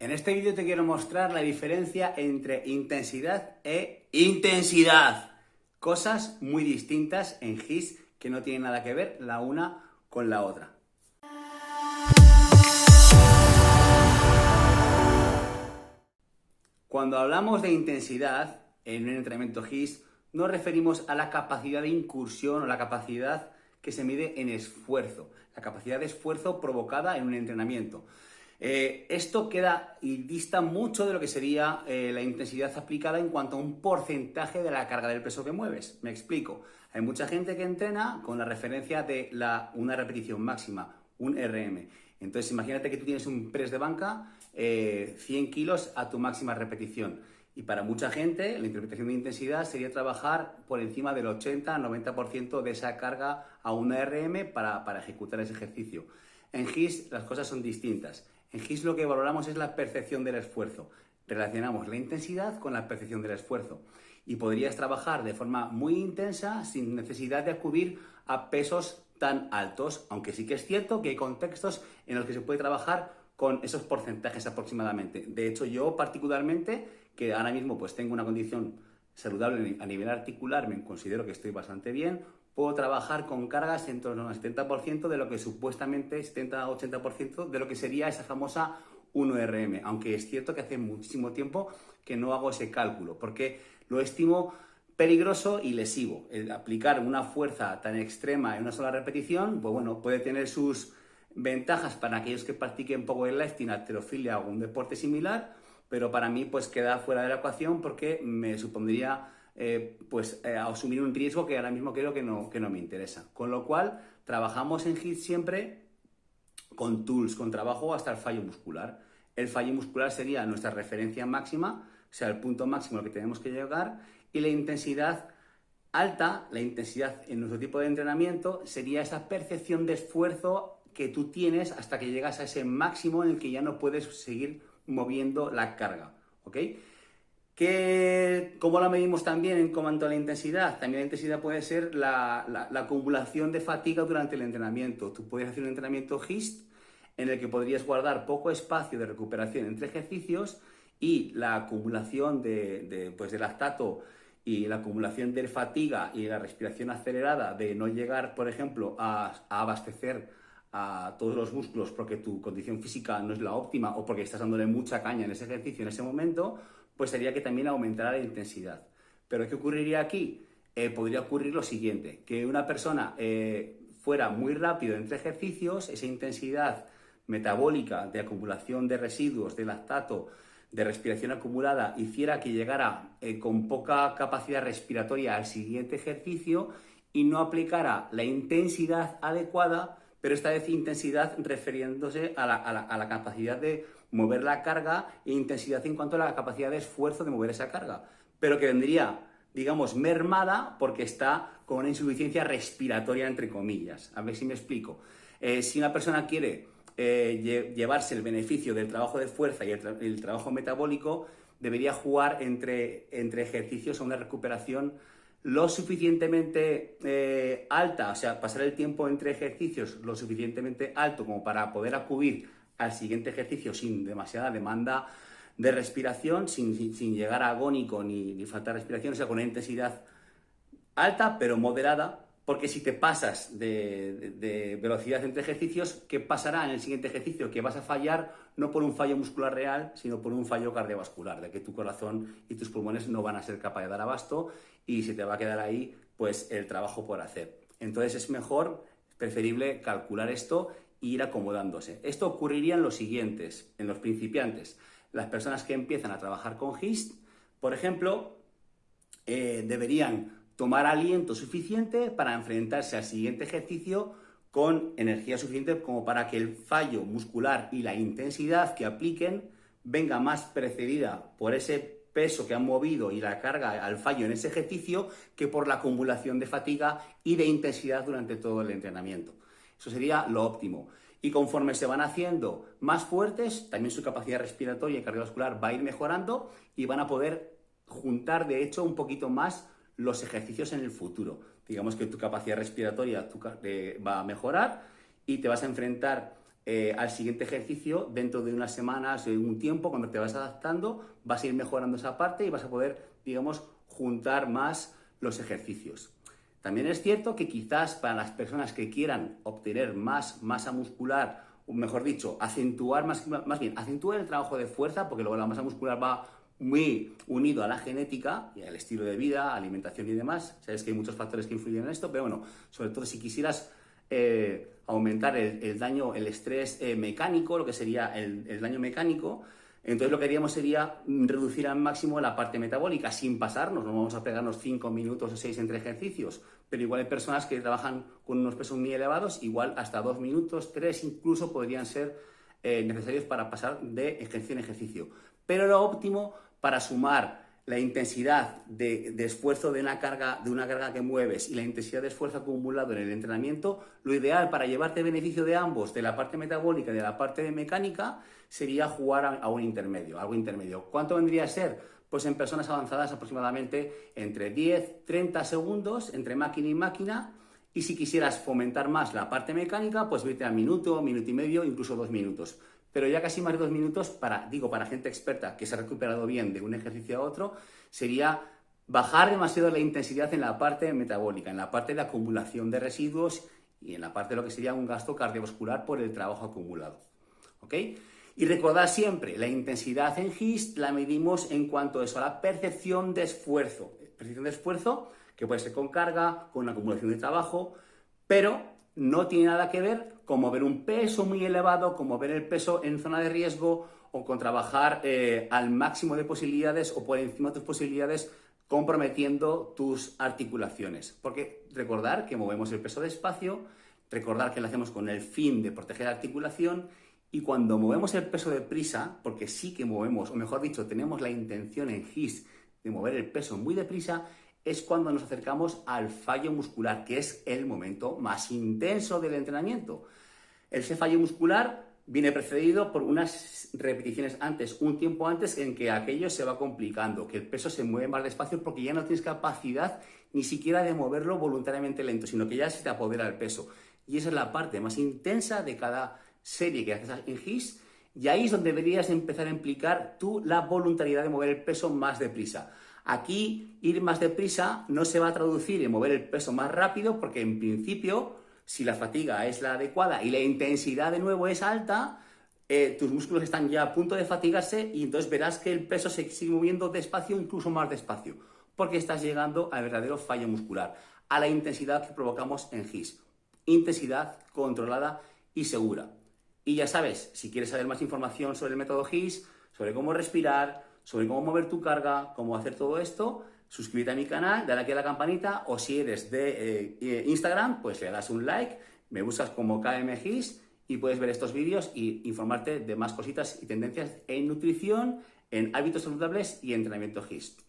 En este vídeo te quiero mostrar la diferencia entre intensidad e intensidad. Cosas muy distintas en HIIT que no tienen nada que ver la una con la otra. Cuando hablamos de intensidad en un entrenamiento HIIT, nos referimos a la capacidad de incursión o la capacidad que se mide en esfuerzo, la capacidad de esfuerzo provocada en un entrenamiento. Esto queda y dista mucho de lo que sería la intensidad aplicada en cuanto a un porcentaje de la carga del peso que mueves. Me explico. Hay mucha gente que entrena con la referencia de una repetición máxima, un RM. Entonces, imagínate que tú tienes un press de banca, 100 kilos a tu máxima repetición. Y para mucha gente, la interpretación de intensidad sería trabajar por encima del 80-90% de esa carga a una RM para ejecutar ese ejercicio. En HIIT las cosas son distintas. En HIIT lo que valoramos es la percepción del esfuerzo. Relacionamos la intensidad con la percepción del esfuerzo. Y podrías trabajar de forma muy intensa sin necesidad de acudir a pesos tan altos, aunque sí que es cierto que hay contextos en los que se puede trabajar con esos porcentajes aproximadamente. De hecho, yo particularmente, que ahora mismo pues tengo una condición saludable a nivel articular, me considero que estoy bastante bien, puedo trabajar con cargas en torno al 70% de lo que supuestamente, 70-80% de lo que sería esa famosa 1RM, aunque es cierto que hace muchísimo tiempo que no hago ese cálculo, porque lo estimo peligroso y lesivo. El aplicar una fuerza tan extrema en una sola repetición, pues bueno, puede tener sus ventajas para aquellos que practiquen powerlifting, halterofilia o un deporte similar, pero para mí pues queda fuera de la ecuación porque me supondría asumir un riesgo que ahora mismo creo que no me interesa. Con lo cual, trabajamos en HIIT siempre con tools, con trabajo hasta el fallo muscular. El fallo muscular sería nuestra referencia máxima, o sea, el punto máximo al que tenemos que llegar, y la intensidad alta, la intensidad en nuestro tipo de entrenamiento, sería esa percepción de esfuerzo que tú tienes hasta que llegas a ese máximo en el que ya no puedes seguir moviendo la carga, ¿ok? ¿Cómo la medimos también en cuanto a la intensidad? También la intensidad puede ser la acumulación de fatiga durante el entrenamiento. Tú puedes hacer un entrenamiento HIIT en el que podrías guardar poco espacio de recuperación entre ejercicios y la acumulación de lactato y la acumulación de fatiga y la respiración acelerada de no llegar, por ejemplo, a abastecer a todos los músculos porque tu condición física no es la óptima o porque estás dándole mucha caña en ese ejercicio en ese momento, pues sería que también aumentara la intensidad. ¿Pero qué ocurriría aquí? Podría ocurrir lo siguiente, que una persona fuera muy rápido entre ejercicios, esa intensidad metabólica de acumulación de residuos, de lactato, de respiración acumulada, hiciera que llegara con poca capacidad respiratoria al siguiente ejercicio y no aplicara la intensidad adecuada, pero esta vez intensidad refiriéndose a la capacidad de mover la carga e intensidad en cuanto a la capacidad de esfuerzo de mover esa carga, pero que vendría, digamos, mermada porque está con una insuficiencia respiratoria, entre comillas. A ver si me explico. Si una persona quiere llevarse el beneficio del trabajo de fuerza y el trabajo metabólico, debería jugar entre ejercicios a una recuperación lo suficientemente alta, o sea, pasar el tiempo entre ejercicios lo suficientemente alto como para poder acudir al siguiente ejercicio sin demasiada demanda de respiración, sin llegar a agónico ni falta de respiración, o sea, con una intensidad alta pero moderada, porque si te pasas de velocidad entre ejercicios, ¿qué pasará en el siguiente ejercicio? Que vas a fallar no por un fallo muscular real, sino por un fallo cardiovascular, de que tu corazón y tus pulmones no van a ser capaces de dar abasto y se te va a quedar ahí pues el trabajo por hacer. Entonces es preferible calcular esto e ir acomodándose. Esto ocurriría en los siguientes, en los principiantes. Las personas que empiezan a trabajar con HIIT, por ejemplo, deberían tomar aliento suficiente para enfrentarse al siguiente ejercicio con energía suficiente como para que el fallo muscular y la intensidad que apliquen venga más precedida por ese peso que han movido y la carga al fallo en ese ejercicio que por la acumulación de fatiga y de intensidad durante todo el entrenamiento. Eso sería lo óptimo. Y conforme se van haciendo más fuertes, también su capacidad respiratoria y cardiovascular va a ir mejorando y van a poder juntar, de hecho, un poquito más los ejercicios en el futuro. Digamos que tu capacidad respiratoria va a mejorar y te vas a enfrentar al siguiente ejercicio dentro de unas semanas, de un tiempo, cuando te vas adaptando, vas a ir mejorando esa parte y vas a poder, digamos, juntar más los ejercicios. También es cierto que quizás para las personas que quieran obtener más masa muscular, o mejor dicho, acentuar acentuar el trabajo de fuerza, porque luego la masa muscular va muy unido a la genética y al estilo de vida, alimentación y demás. Sabes que hay muchos factores que influyen en esto, pero bueno, sobre todo si quisieras aumentar el daño, el estrés mecánico, lo que sería el daño mecánico, entonces lo que haríamos sería reducir al máximo la parte metabólica sin pasarnos, no vamos a pegarnos 5 minutos o 6 entre ejercicios, pero igual hay personas que trabajan con unos pesos muy elevados, igual hasta 2 minutos, 3 incluso podrían ser necesarios para pasar de ejercicio en ejercicio. Pero lo óptimo para sumar la intensidad de esfuerzo de una carga que mueves y la intensidad de esfuerzo acumulado en el entrenamiento, lo ideal para llevarte beneficio de ambos, de la parte metabólica y de la parte mecánica, sería jugar a algo intermedio. ¿Cuánto vendría a ser? Pues en personas avanzadas aproximadamente entre 10-30 segundos entre máquina y máquina, y si quisieras fomentar más la parte mecánica, pues vete a minuto y medio, incluso 2 minutos. Pero ya casi más de 2 minutos, para gente experta que se ha recuperado bien de un ejercicio a otro, sería bajar demasiado la intensidad en la parte metabólica, en la parte de acumulación de residuos y en la parte de lo que sería un gasto cardiovascular por el trabajo acumulado. ¿Ok? Y recordad siempre, la intensidad en HIIT la medimos en cuanto a eso, a la percepción de esfuerzo. Percepción de esfuerzo que puede ser con carga, con acumulación de trabajo, pero no tiene nada que ver con mover un peso muy elevado, con mover el peso en zona de riesgo o con trabajar al máximo de posibilidades o por encima de tus posibilidades, comprometiendo tus articulaciones. Porque recordar que movemos el peso despacio, recordar que lo hacemos con el fin de proteger la articulación, y cuando movemos el peso deprisa, porque sí que movemos, o mejor dicho, tenemos la intención en HIIT de mover el peso muy deprisa, es cuando nos acercamos al fallo muscular, que es el momento más intenso del entrenamiento. Ese fallo muscular viene precedido por unas repeticiones antes, un tiempo antes en que aquello se va complicando, que el peso se mueve más despacio porque ya no tienes capacidad ni siquiera de moverlo voluntariamente lento, sino que ya se te apodera el peso. Y esa es la parte más intensa de cada serie que haces en HIIT, y ahí es donde deberías empezar a implicar tú la voluntariedad de mover el peso más deprisa. Aquí, ir más deprisa no se va a traducir en mover el peso más rápido, porque en principio, si la fatiga es la adecuada y la intensidad de nuevo es alta, tus músculos están ya a punto de fatigarse y entonces verás que el peso se sigue moviendo despacio, incluso más despacio, porque estás llegando al verdadero fallo muscular, a la intensidad que provocamos en HIIT. Intensidad controlada y segura. Y ya sabes, si quieres saber más información sobre el método HIIT, sobre cómo respirar, sobre cómo mover tu carga, cómo hacer todo esto, suscríbete a mi canal, dale aquí a la campanita, o si eres de Instagram, pues le das un like, me buscas como KMHIIT y puedes ver estos vídeos y informarte de más cositas y tendencias en nutrición, en hábitos saludables y entrenamiento HIIT.